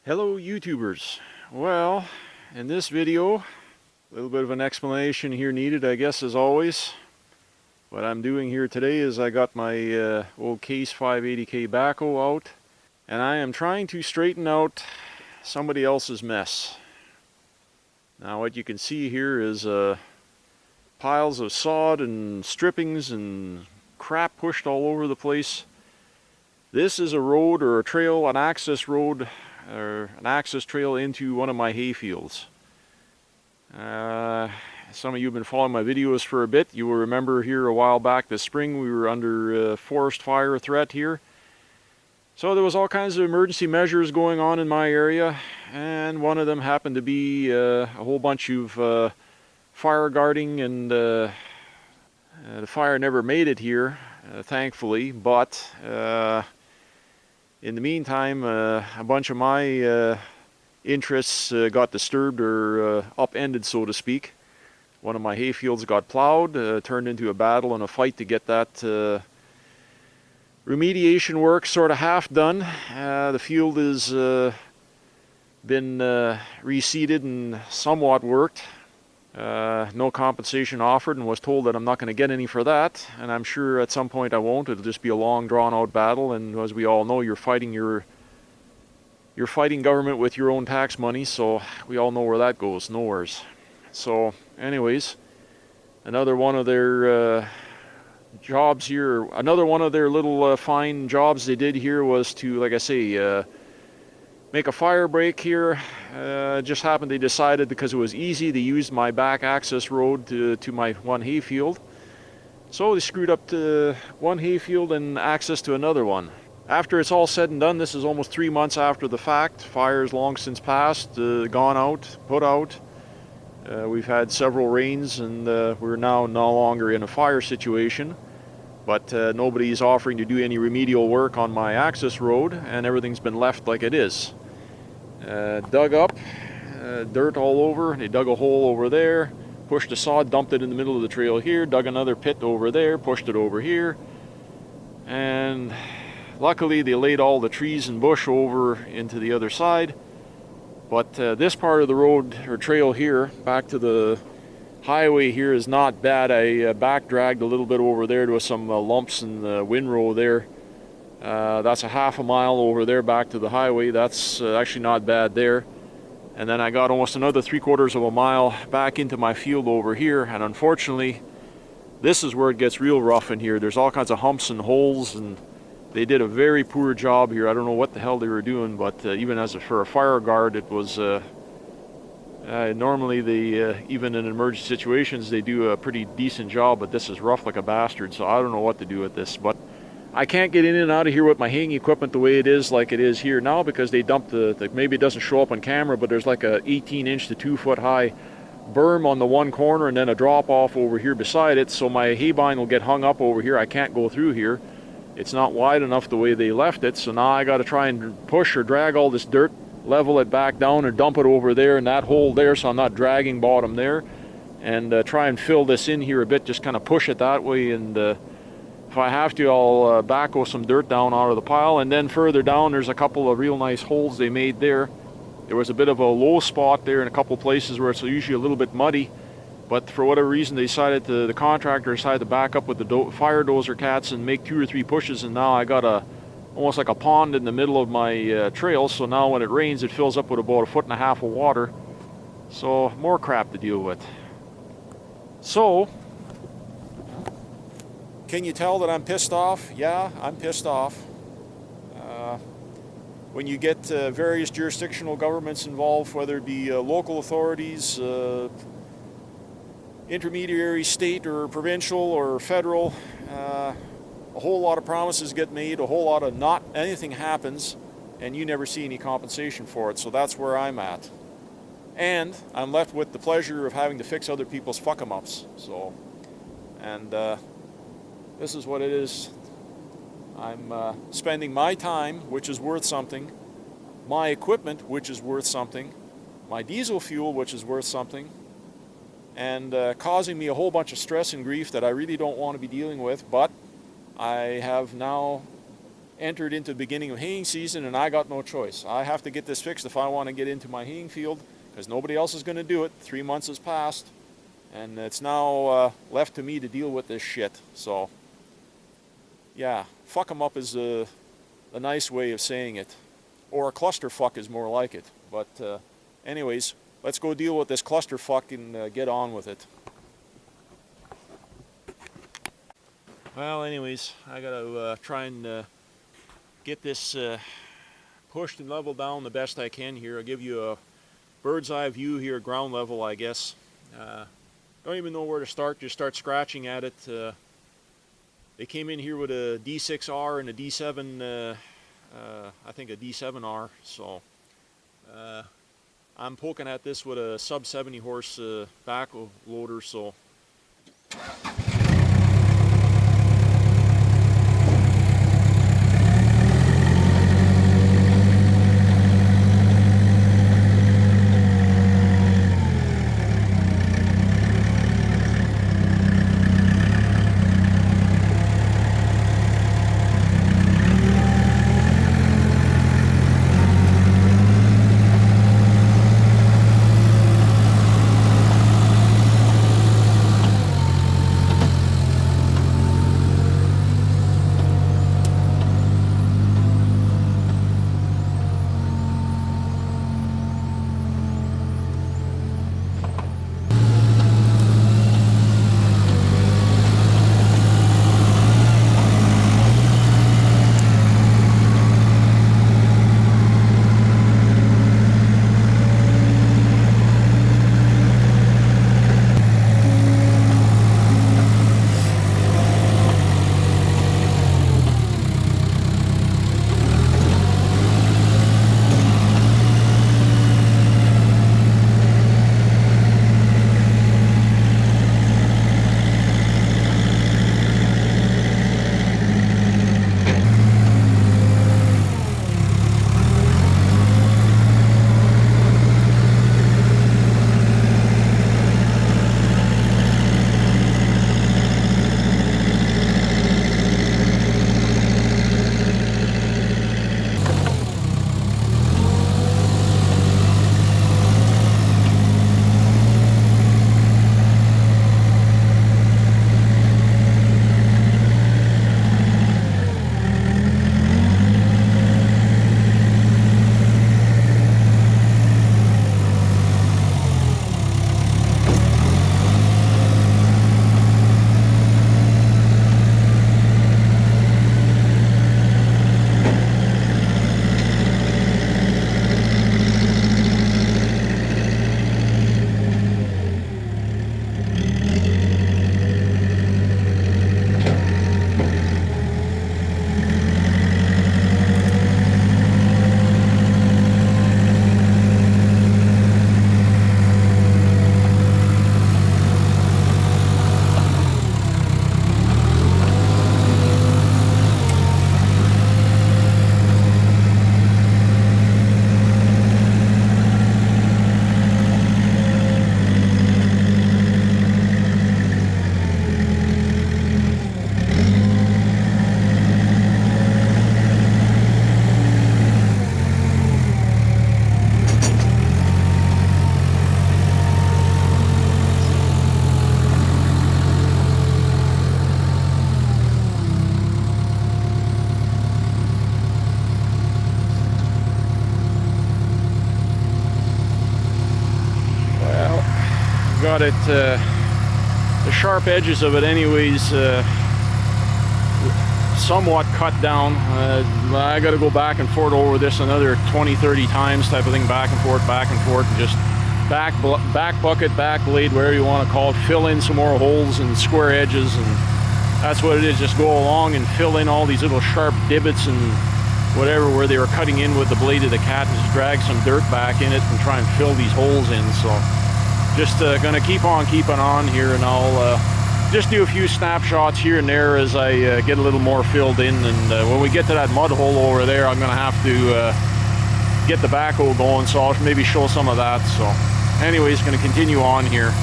Hello YouTubers. Well, in this video, a little bit of an explanation here needed, I guess, as always. What I'm doing here today is I got my old Case 580K backhoe out, and I am trying to straighten out somebody else's mess. Now what you can see here is piles of sod and strippings and crap pushed all over the place. This is a road or a trail, an access road or an access trail into one of my hay fields. Some of you have been following my videos for a bit. You will remember here a while back this spring we were under forest fire threat here. So there was all kinds of emergency measures going on in my area, and one of them happened to be a whole bunch of fire guarding, and the fire never made it here, thankfully, but in the meantime, a bunch of my interests got disturbed or upended, so to speak. One of my hay fields got plowed, turned into a battle and a fight to get that remediation work sort of half done. The field has been reseeded and somewhat worked. No compensation offered, and was told that I'm not going to get any for that, and I'm sure at some point I won't. It'll just be a long drawn out battle, and as we all know, you're fighting government with your own tax money, so we all know where that goes, nowheres. So anyways, another one of their jobs here, another one of their little fine jobs they did here was to, like I say, make a fire break here. Just happened they decided, because it was easy, they used my back access road to my one hay field. So they screwed up to one hay field and access to another one. After it's all said and done, this is almost 3 months after the fact. Fire's long since passed, gone out, put out. We've had several rains, and we're now no longer in a fire situation. But nobody's offering to do any remedial work on my access road, and everything's been left like it is. Dug up, dirt all over. They dug a hole over there, pushed the sod, dumped it in the middle of the trail here, dug another pit over there, pushed it over here, and luckily they laid all the trees and bush over into the other side. But this part of the road or trail here, back to the highway here, is not bad. I back dragged a little bit over there to some lumps in the windrow there. That's a half a mile over there back to the highway. That's actually not bad there. And then I got almost another 3/4 of a mile back into my field over here, and unfortunately this is where it gets real rough in here. There's all kinds of humps and holes, and they did a very poor job here. I don't know what the hell they were doing, but even for a fire guard, it was normally they even in emergency situations they do a pretty decent job, but this is rough like a bastard. So I don't know what to do with this, but I can't get in and out of here with my haying equipment the way it is, like it is here now, because they dumped maybe it doesn't show up on camera, but there's like a 18-inch to 2-foot high berm on the one corner, and then a drop off over here beside it. So my hay bind will get hung up over here. I can't go through here. It's not wide enough the way they left it, so now I got to try and push or drag all this dirt, level it back down, or dump it over there in that hole there, so I'm not dragging bottom there, and try and fill this in here a bit, just kind of push it that way, and if I have to, I'll backhoe some dirt down out of the pile. And then further down, there's a couple of real nice holes they made there. There was a bit of a low spot there in a couple places where it's usually a little bit muddy, but for whatever reason the contractor decided to back up with the fire dozer cats and make 2 or 3 pushes, and now I got almost like a pond in the middle of my trail. So now when it rains, it fills up with about 1.5 feet of water. So more crap to deal with. So can you tell that I'm pissed off? Yeah, I'm pissed off. When you get various jurisdictional governments involved, whether it be local authorities, intermediary, state or provincial or federal, a whole lot of promises get made, a whole lot of not anything happens, and you never see any compensation for it. So that's where I'm at, and I'm left with the pleasure of having to fix other people's fuck-em-ups. So, and this is what it is. I'm spending my time, which is worth something, my equipment, which is worth something, my diesel fuel, which is worth something, and causing me a whole bunch of stress and grief that I really don't want to be dealing with. But I have now entered into the beginning of haying season, and I got no choice. I have to get this fixed if I want to get into my haying field, because nobody else is going to do it. 3 months has passed, and it's now left to me to deal with this shit. So, yeah, fuck 'em up is a nice way of saying it. Or a clusterfuck is more like it. But anyways, let's go deal with this clusterfuck and get on with it. Well, anyways, I gotta try and get this pushed and leveled down the best I can here. I'll give you a bird's eye view here, ground level, I guess. Don't even know where to start. Just start scratching at it. They came in here with a D6R and a D7, I think a D7R. So I'm poking at this with a sub 70 horse backhoe loader. So. got it, the sharp edges of it anyways, somewhat cut down. I got to go back and forth over this another 20-30 times type of thing, back and forth, and just back bucket, back blade, whatever you want to call it, fill in some more holes and square edges, and that's what it is. Just go along and fill in all these little sharp divots and whatever where they were cutting in with the blade of the cat, and just drag some dirt back in it and try and fill these holes in. So just gonna keep on keeping on here, and I'll just do a few snapshots here and there as I get a little more filled in, and when we get to that mud hole over there, I'm gonna have to get the backhoe going, so I'll maybe show some of that. So anyways, gonna continue on here.